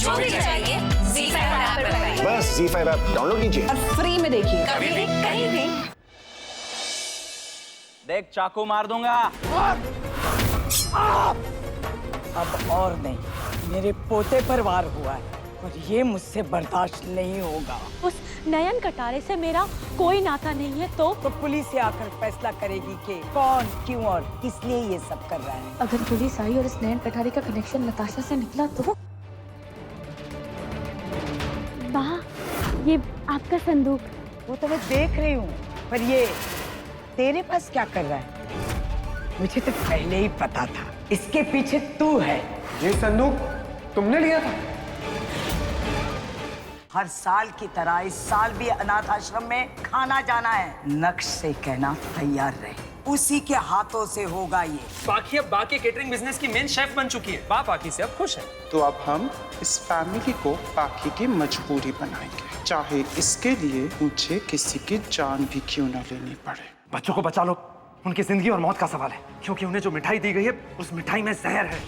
जो भी चाहिए ZEE5 ऐप पर पाइए। बस ZEE5 ऐप डाउनलोड कीजिए और फ्री में देखिए, कभी भी कहीं भी। देख चाकू मार दूंगा। अब और नहीं, मेरे पोते पर वार हुआ है और ये मुझसे बर्दाश्त नहीं होगा। उस नयन कटारे से मेरा कोई नाता नहीं है तो पुलिस ही आकर फैसला करेगी कि कौन, क्यों और किस लिए ये सब कर रहा है। अगर पुलिस आई और इस नयन कटारे का कनेक्शन नताशा से निकला तो? माँ, ये आपका संदूक। वो तो मैं देख रही हूँ, पर ये तेरे पास क्या कर रहा है? मुझे तो पहले ही पता था, इसके पीछे तू है। ये संदूक तुमने लिया था? हर साल की तरह इस साल भी अनाथ आश्रम में खाना जाना है। नक्श से कहना तैयार रहे, उसी के हाथों से होगा ये। पाखी अब बाकी केटरिंग बिजनेस की मेन शेफ बन चुकी है। पाखी से अब खुश है। तो अब हम इस फैमिली को पाखी की मजबूरी बनाएंगे, चाहे इसके लिए मुझे किसी की जान भी क्यों ना लेनी पड़े। बच्चों को बचा लो, उनकी जिंदगी और मौत का सवाल है, क्योंकि उन्हें जो मिठाई दी गई है उस मिठाई में जहर है।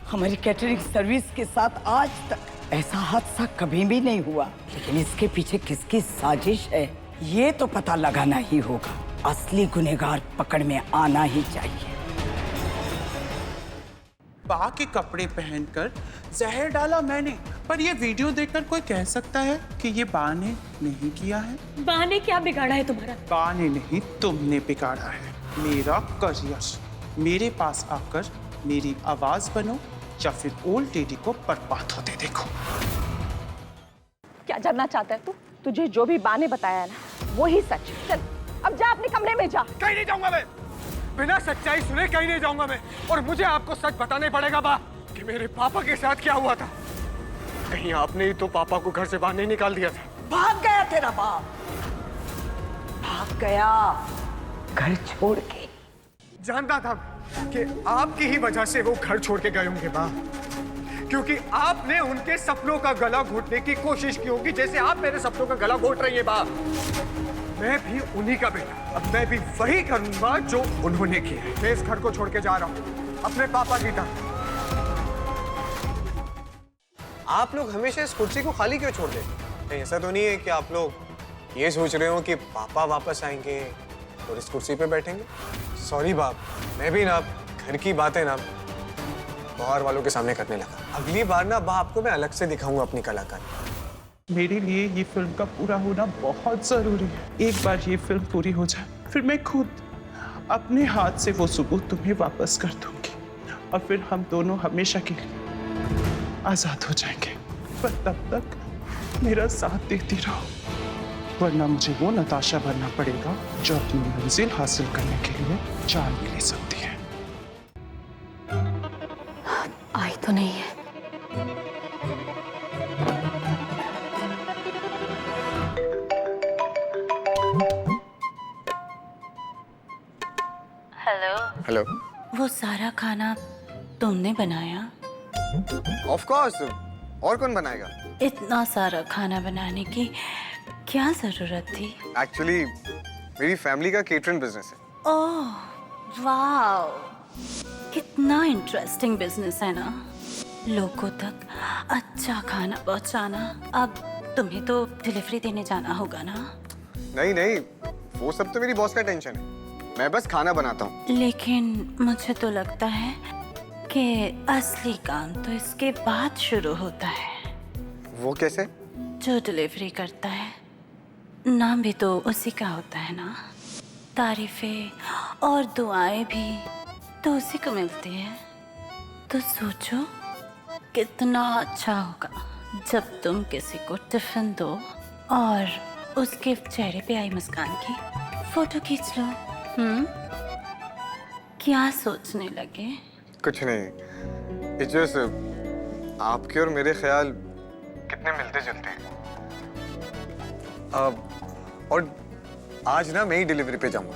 हमारी कैटरिंग सर्विस के साथ आज तक ऐसा हादसा कभी भी नहीं हुआ, लेकिन इसके पीछे किसकी साजिश है ये तो पता लगाना ही होगा। असली गुनहगार पकड़ में आना ही चाहिए। बा के कपड़े पहनकर जहर डाला मैंने, पर ये वीडियो देखकर कोई कह सकता है कि ये बा ने नहीं किया है? बा ने क्या बिगाड़ा है तुम्हारा? बा ने नहीं, तुमने बिगाड़ा है मेरा करियर। मेरे पास आकर मेरी आवाज बनो या फिर ओल्ड लेडी को बर्बाद होते देखो। क्या जानना चाहता है तू? तुझे जो भी बा ने बताया ना वो ही सच। चल अब जा अपने कमरे में जा। कहीं नहीं जाऊंगा मैं, बिना सच्चाई सुने कहीं नहीं जाऊंगा मैं। और मुझे आपको सच बताना पड़ेगा बा कि मेरे पापा के साथ क्या हुआ था। कहीं आपने ही तो पापा को घर से बाहर नहीं निकाल दिया था? भाग गया तेरा बाप, भाग गया घर छोड़ के। जानता था कि आपकी ही वजह से वो घर छोड़ के गए होंगे बा, क्योंकि आपने उनके सपनों का गला घोटने की कोशिश की होगी, जैसे आप मेरे सपनों का गला घोट रही है बा। मैं भी उन्हीं का बेटा, अब मैं भी वही करूंगा जो उन्होंने किया है। मैं इस घर को छोड़ के जा रहा हूँ अपने पापा की तरह। आप लोग हमेशा इस कुर्सी को खाली क्यों छोड़ देते? कहीं ऐसा तो नहीं है कि आप लोग ये सोच रहे हो कि पापा वापस आएंगे और इस कुर्सी पे बैठेंगे? सॉरी बाप, मैं भी ना घर की बातें ना बाहर वालों के सामने करने लगा। अगली बार ना बाप को मैं अलग से दिखाऊंगा अपनी कलाकारी। मेरे लिए ये फिल्म का पूरा होना बहुत जरूरी है। एक बार ये फिल्म पूरी हो जाए, फिर मैं खुद अपने हाथ से वो सबूत तुम्हें वापस कर दूंगी और फिर हम दोनों हमेशा के लिए आजाद हो जाएंगे। पर तब तक मेरा साथ देती रहो, वरना मुझे वो नताशा बनना पड़ेगा जो अपनी मंजिल हासिल करने के लिए जान भी ले सकती है। आई तो नहीं है। हेलो। वो सारा खाना तुमने बनाया? ऑफ कोर्स, और कौन बनाएगा? इतना सारा खाना बनाने की क्या जरूरत थी? एक्चुअली मेरी फैमिली का केटरिंग बिजनेस है। ओह वाओ, कितना इंटरेस्टिंग बिजनेस है ना। लोगों तक अच्छा खाना पहुंचाना। अब तुम्हें तो डिलीवरी देने जाना होगा ना? नहीं नहीं, वो सब तो मेरी बॉस का टेंशन है, मैं बस खाना बनाता हूँ। लेकिन मुझे तो लगता है कि असली काम तो इसके बाद शुरू होता है। वो कैसे? जो डिलीवरी करता है नाम भी तो उसी का होता है ना। तारीफें और दुआएं भी तो उसी को मिलती है। तो सोचो कितना अच्छा होगा जब तुम किसी को टिफिन दो और उसके चेहरे पे आई मुस्कान की फोटो खींच लो। क्या सोचने लगे? कुछ नहीं, इट्स जस्ट आपके और मेरे ख्याल कितने मिलते जुलते हैं। और आज ना मैं ही डिलीवरी पे जाऊंगा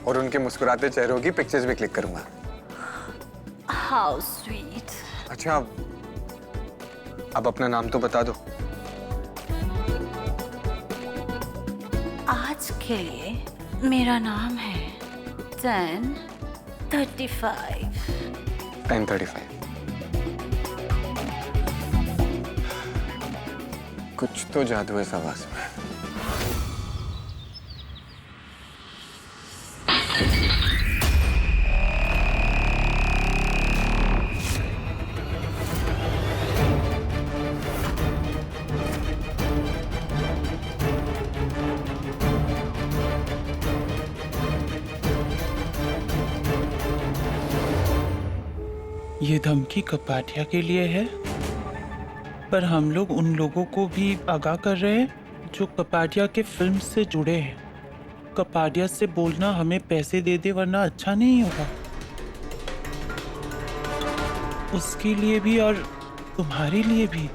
और उनके मुस्कुराते चेहरों की पिक्चर्स भी क्लिक करूंगा। How sweet. अच्छा, अब अपना नाम तो बता दो। आज के लिए मेरा नाम है 1035। 1035। कुछ तो जादू है इस आवाज में। ये धमकी कपाटिया के लिए है, पर हम लोग उन लोगों को भी आगाह कर रहे हैं जो कपाटिया के फिल्म से जुड़े हैं। कपाटिया से बोलना हमें पैसे दे दे वरना अच्छा नहीं होगा, उसके लिए भी और तुम्हारे लिए भी,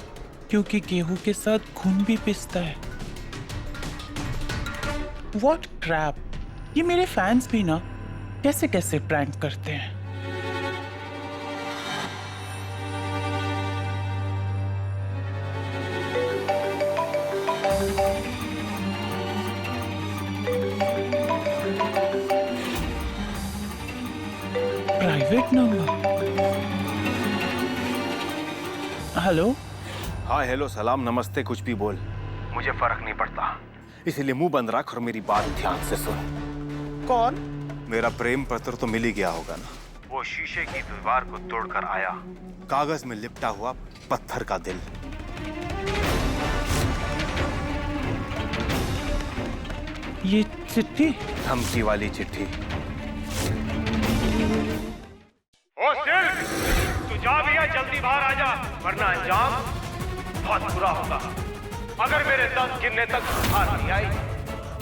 क्योंकि गेहूं के साथ खून भी पिसता है। What crap! ये मेरे फैंस भी ना कैसे कैसे प्रैंक करते हैं। Private number. हेलो। हाँ हेलो, सलाम, नमस्ते, कुछ भी बोल, मुझे फर्क नहीं पड़ता। इसीलिए मुंह बंद रख और मेरी बात ध्यान से सुन। कौन? मेरा प्रेम पत्र तो मिल ही गया होगा ना। वो शीशे की दीवार को तोड़कर आया, कागज में लिपटा हुआ पत्थर का दिल। ये चिट्ठी? धमकी वाली चिट्ठी। ओ सिर्फ तू जा भैया, जल्दी बाहर आ जा, वरना अंजाम बहुत बुरा होगा। अगर मेरे 10 गिनने तक बाहर नहीं आई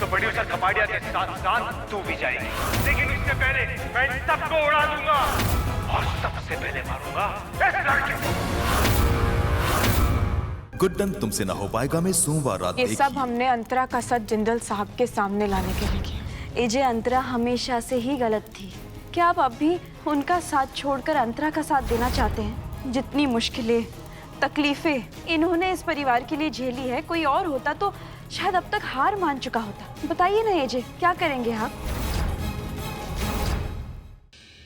तो प्रोड्यूसर कपाड़िया के साथ साथ तू भी जाएगी। लेकिन उससे पहले मैं सबको उड़ा दूंगा और सबसे पहले मारूंगा इस लड़के को। गुड्डन तुमसे ना हो पाएगा में सोमवार रात ये सब हमने अंतरा का सच जिंदल साहब के सामने लाने के लिए किया। एजे अंतरा हमेशा से ही गलत थी। क्या आप अब भी उनका साथ छोड़कर अंतरा का साथ देना चाहते हैं? जितनी मुश्किलें, तकलीफें इन्होंने इस परिवार के लिए झेली है, कोई और होता तो शायद अब तक हार मान चुका होता। बताइए ना एजे, क्या करेंगे आप?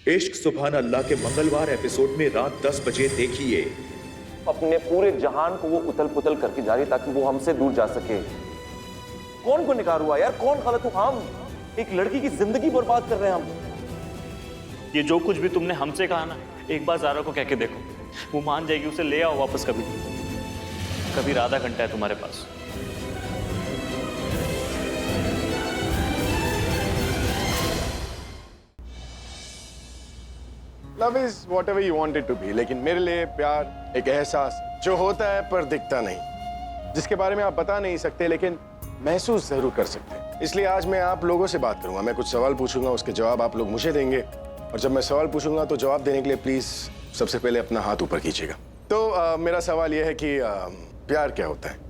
इश्क सुभान अल्लाह के मंगलवार एपिसोड में रात 10 बजे देखिए। अपने पूरे जहान को वो उथल पुथल करके जा रही ताकि वो हमसे दूर जा सके। कौन गुनहगार हुआ यार, कौन गलत हुआ? हम एक लड़की की जिंदगी बर्बाद कर रहे हैं हम। ये जो कुछ भी तुमने हमसे कहा ना, एक बार ज़ारा को कह के देखो, वो मान जाएगी। उसे ले आओ वापस। कभी आधा घंटा है तुम्हारे पास। Love is whatever you want it to be, लेकिन मेरे लिए प्यार एक एहसास जो होता है पर दिखता नहीं, जिसके बारे में आप बता नहीं सकते लेकिन महसूस जरूर कर सकते हैं। इसलिए आज मैं आप लोगों से बात करूंगा। मैं कुछ सवाल पूछूंगा, उसके जवाब आप लोग मुझे देंगे, और जब मैं सवाल पूछूंगा तो जवाब देने के लिए प्लीज सबसे पहले अपना हाथ ऊपर कीजिएगा। तो मेरा सवाल यह है कि प्यार क्या होता है?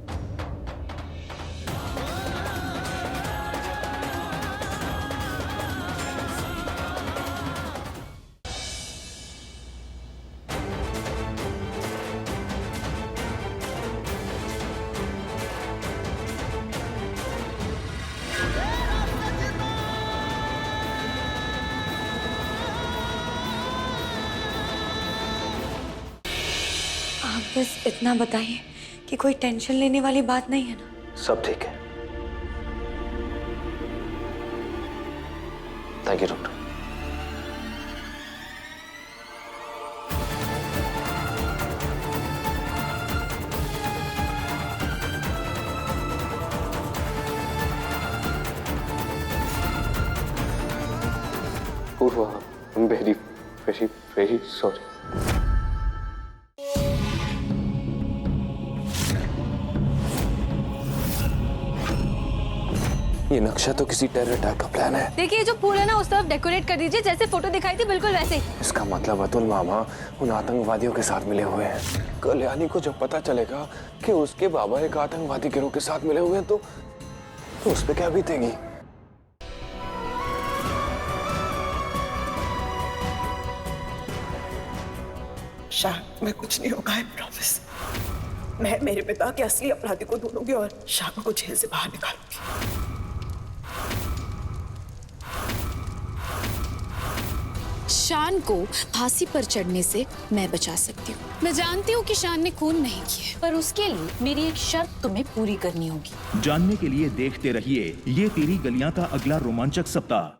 आप बस इतना बताइए कि कोई टेंशन लेने वाली बात नहीं है ना? सब ठीक है। Thank you doctor. Purva, I'm very, very, very sorry. ये नक्शा तो किसी टेरर अटैक का प्लान है। देखिए जो फूल है ना उस तरफ डेकोरेट कर दीजिए, जैसे फोटो दिखाई थी बिल्कुल वैसे ही। इसका मतलब अतुल मामा उन आतंकवादियों के साथ मिले हुए हैं। कल्याणी को जब पता चलेगा कि उसके बाबा एक आतंकवादी गिरोह के साथ मिले हुए हैं तो उस पे क्या बीतेगी? शाह, मैं कुछ नहीं होगा, आई प्रॉमिस। मैं मेरे पिता के असली अपराधी को ढूंढूंगी और शाह को जेल से बाहर निकालूंगी। शान को फांसी पर चढ़ने से मैं बचा सकती हूँ। मैं जानती हूँ कि शान ने खून नहीं किया, पर उसके लिए मेरी एक शर्त तुम्हें पूरी करनी होगी। जानने के लिए देखते रहिए ये तेरी गलियां का अगला रोमांचक सप्ताह।